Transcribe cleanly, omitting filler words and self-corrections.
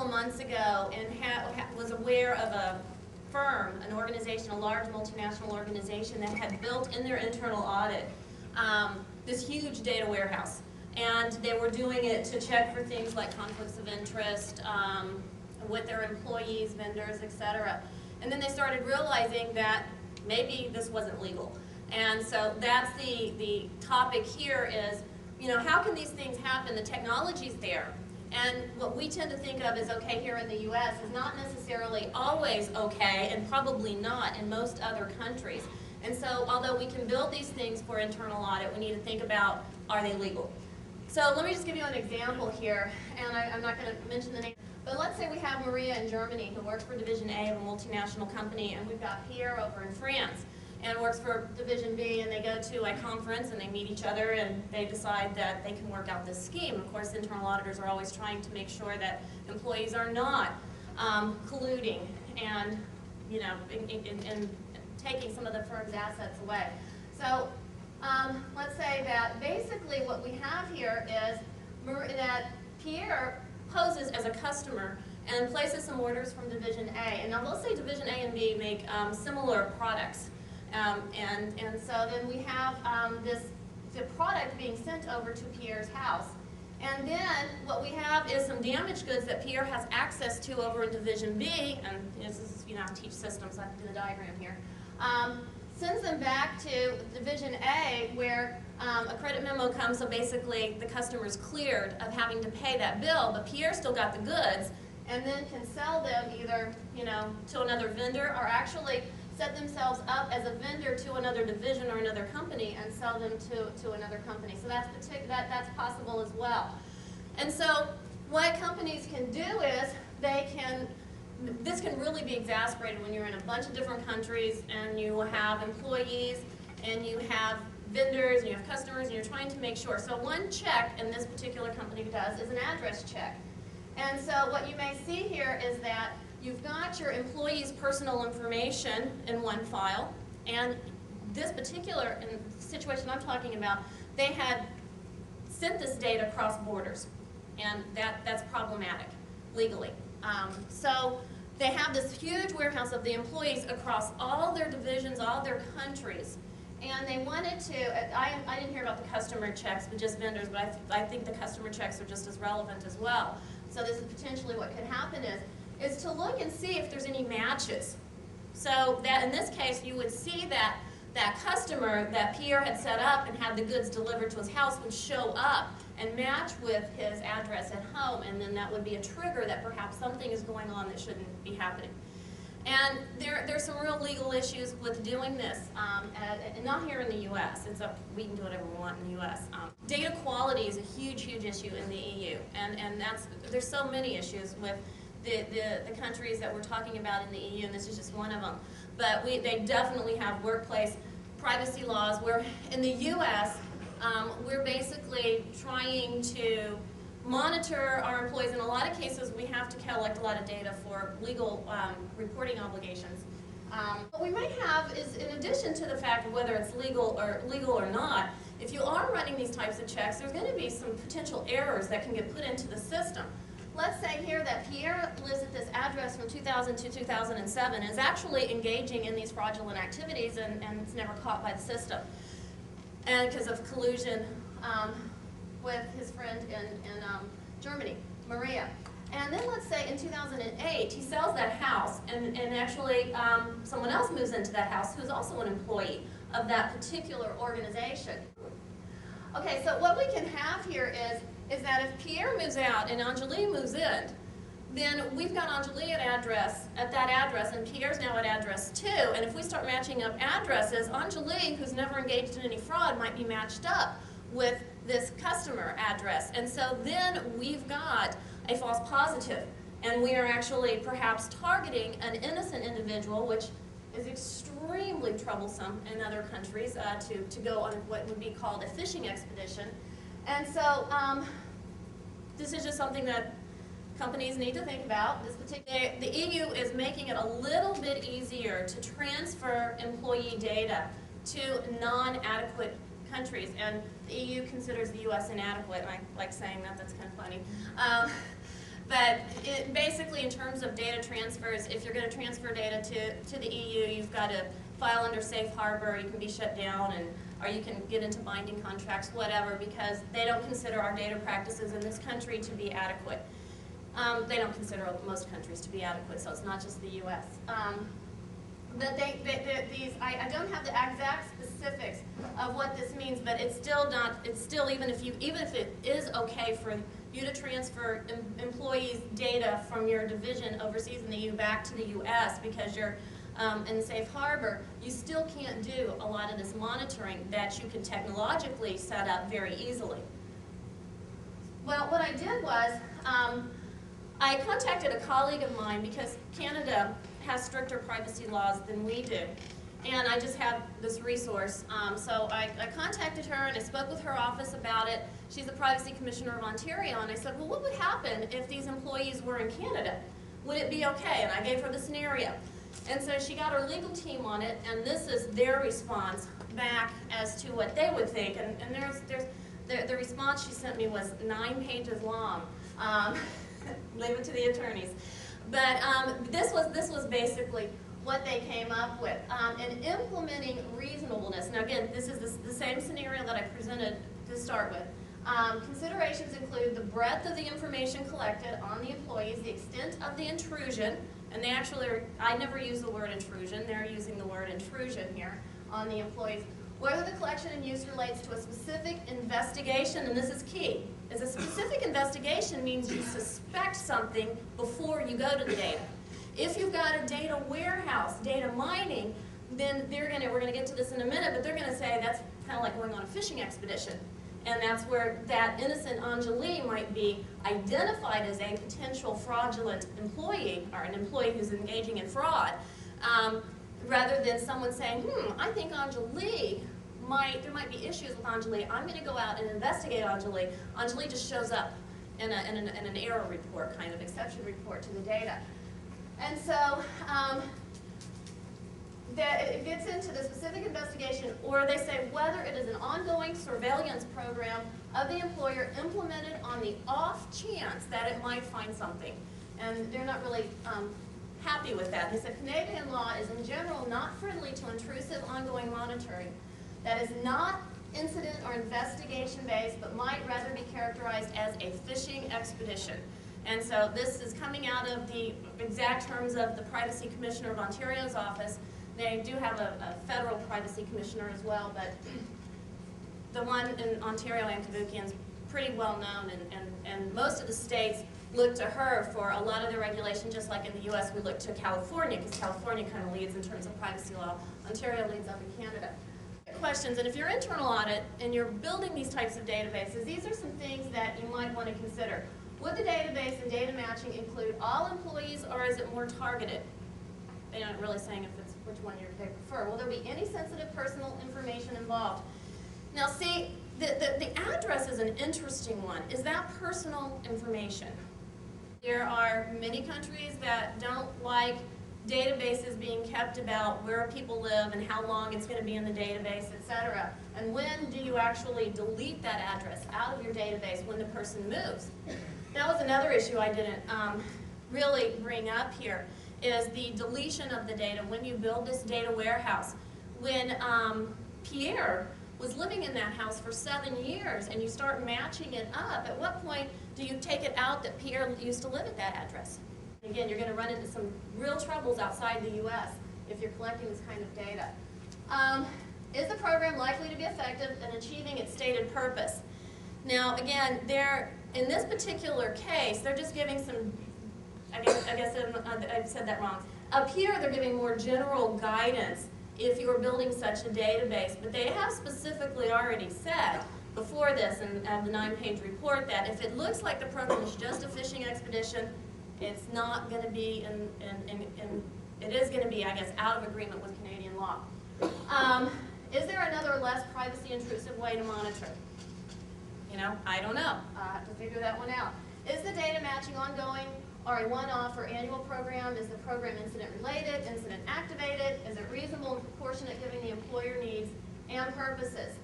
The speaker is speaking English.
of months ago and was aware of a firm, an organization, a large multinational organization that had built in their internal audit this huge data warehouse. And they were doing it to check for things like conflicts of interest with their employees, vendors, etc. And then they started realizing that maybe this wasn't legal. And so that's the topic here is, you know, how can these things happen? The technology's there. And what we tend to think of as okay here in the U.S. is not necessarily always okay, and probably not in most other countries. And so although we can build these things for internal audit, we need to think about, are they legal? So let me just give you an example here, and I'm not going to mention the name. But let's say we have Maria in Germany who works for Division A of a multinational company, and we've got Pierre over in France and works for Division B, and they go to a conference and they meet each other and they decide that they can work out this scheme. Of course, internal auditors are always trying to make sure that employees are not colluding and, you know, in taking some of the firm's assets away. So let's say that basically what we have here is that Pierre poses as a customer and places some orders from Division A. And now let's say Division A and B make similar products. And so then we have the product being sent over to Pierre's house. And then what we have is some damaged goods that Pierre has access to over in Division B, and this is, you know, I teach systems, so I have to do the diagram here. Sends them back to Division A where a credit memo comes, so basically the customer's cleared of having to pay that bill, but Pierre still got the goods, and then can sell them either, you know, to another vendor or actually set themselves up as a vendor to another division or another company and sell them to another company. So that's possible as well. And so what companies can do is this can really be exacerbated when you're in a bunch of different countries and you have employees and you have vendors and you have customers and you're trying to make sure. So one check in this particular company does is an address check. And so what you may see here is that you've got your employees' personal information in one file, and this particular situation I'm talking about, they had sent this data across borders, and that's problematic legally. So they have this huge warehouse of the employees across all their divisions, all their countries, and they wanted to, I didn't hear about the customer checks, but just vendors, but I think the customer checks are just as relevant as well. So this is potentially what could happen is to look and see if there's any matches. So that in this case, you would see that that customer that Pierre had set up and had the goods delivered to his house would show up and match with his address at home, and then that would be a trigger that perhaps something is going on that shouldn't be happening. And there's some real legal issues with doing this, and not here in the U.S. We can do whatever we want in the U.S. Data quality is a huge, huge issue in the EU, and there's so many issues with the countries that we're talking about in the EU, and this is just one of them. But they definitely have workplace privacy laws where in the U.S. We're basically trying to monitor our employees. In a lot of cases, we have to collect a lot of data for legal reporting obligations. What we may have is, in addition to the fact of whether it's legal or not, if you are running these types of checks, there's going to be some potential errors that can get put into the system. Let's say here that Pierre lives at this address from 2000 to 2007 and is actually engaging in these fraudulent activities, and it's never caught by the system. And because of collusion with his friend in Germany, Maria. And then let's say in 2008, he sells that house, and actually someone else moves into that house who's also an employee of that particular organization. Okay, so what we can have here is that if Pierre moves out and Anjali moves in, then we've got Anjali at that address, and Pierre's now at address 2. And if we start matching up addresses, Anjali, who's never engaged in any fraud, might be matched up with this customer address. And so then we've got a false positive, and we are actually perhaps targeting an innocent individual, which is extremely troublesome in other countries to go on what would be called a fishing expedition. And so this is just something that companies need to think about. The EU is making it a little bit easier to transfer employee data to non-adequate countries, and the EU considers the US inadequate, and I like saying that, that's kind of funny. But basically, in terms of data transfers, if you're going to transfer data to the EU, you've got to file under safe harbor. You can be shut down, or you can get into binding contracts, whatever, because they don't consider our data practices in this country to be adequate. They don't consider most countries to be adequate, so it's not just the U.S. But I don't have the exact specifics of what this means, but it's still not. It's still even if it is okay for you to transfer employees' data from your division overseas in the EU back to the U.S. because you're in safe harbor, you still can't do a lot of this monitoring that you can technologically set up very easily. Well, what I did was I contacted a colleague of mine because Canada has stricter privacy laws than we do. And I just have this resource. So I contacted her and I spoke with her office about it. She's the Privacy Commissioner of Ontario. And I said, well, what would happen if these employees were in Canada? Would it be okay? And I gave her the scenario. And so she got her legal team on it, and this is their response back as to what they would think. And the response she sent me was 9 pages long. Leave it to the attorneys. But this was basically what they came up with. And implementing reasonableness. Now again, this is the same scenario that I presented to start with. Considerations include the breadth of the information collected on the employees, the extent of the intrusion, and they actually I never use the word intrusion, they're using the word intrusion here on the employees. Whether the collection and use relates to a specific investigation, and this is key, is a specific investigation means you suspect something before you go to the data. If you've got a data warehouse, data mining, then we're going to get to this in a minute, but they're going to say that's kind of like going on a fishing expedition. And that's where that innocent Anjali might be identified as a potential fraudulent employee, or an employee who's engaging in fraud, rather than someone saying, I think Anjali there might be issues with Anjali. I'm going to go out and investigate Anjali. Anjali just shows up in an error report, kind of exception report to the data. And so it gets into the specific investigation, or they say whether it is an ongoing surveillance program of the employer implemented on the off chance that it might find something. And they're not really happy with that. They said Canadian law is in general not friendly to intrusive ongoing monitoring that is not incident or investigation based, but might rather be characterized as a fishing expedition. And so this is coming out of the exact terms of the Privacy Commissioner of Ontario's office. They do have a federal privacy commissioner as well, but the one in Ontario, Ann Kabukian, is pretty well known, and most of the states look to her for a lot of their regulation, just like in the U.S. we look to California, because California kind of leads in terms of privacy law. Ontario leads up in Canada. Questions, and if you're internal audit and you're building these types of databases, these are some things that you might want to consider. Would the database and data matching include all employees, or is it more targeted? They're not really saying if it's which one they prefer. Will there be any sensitive personal information involved? Now see, the address is an interesting one. Is that personal information? There are many countries that don't like databases being kept about where people live and how long it's going to be in the database, etc. And when do you actually delete that address out of your database when the person moves? That was another issue I didn't really bring up here, is the deletion of the data when you build this data warehouse. When Pierre was living in that house for 7 years and you start matching it up, at what point do you take it out that Pierre used to live at that address? Again, you're going to run into some real troubles outside the U.S. if you're collecting this kind of data. Is the program likely to be effective in achieving its stated purpose? Now, again, in this particular case, they're just giving some, I guess I've said that wrong. Up here, they're giving more general guidance if you were building such a database, but they have specifically already said before this in the 9-page report that if it looks like the program is just a fishing expedition, it's not going to be, it is going to be, I guess, out of agreement with Canadian law. Is there another less privacy intrusive way to monitor? I don't know. I have to figure that one out. Is the data matching ongoing or a one-off or annual program? Is the program incident related, incident activated? Is it reasonable and proportionate given the employer needs and purposes?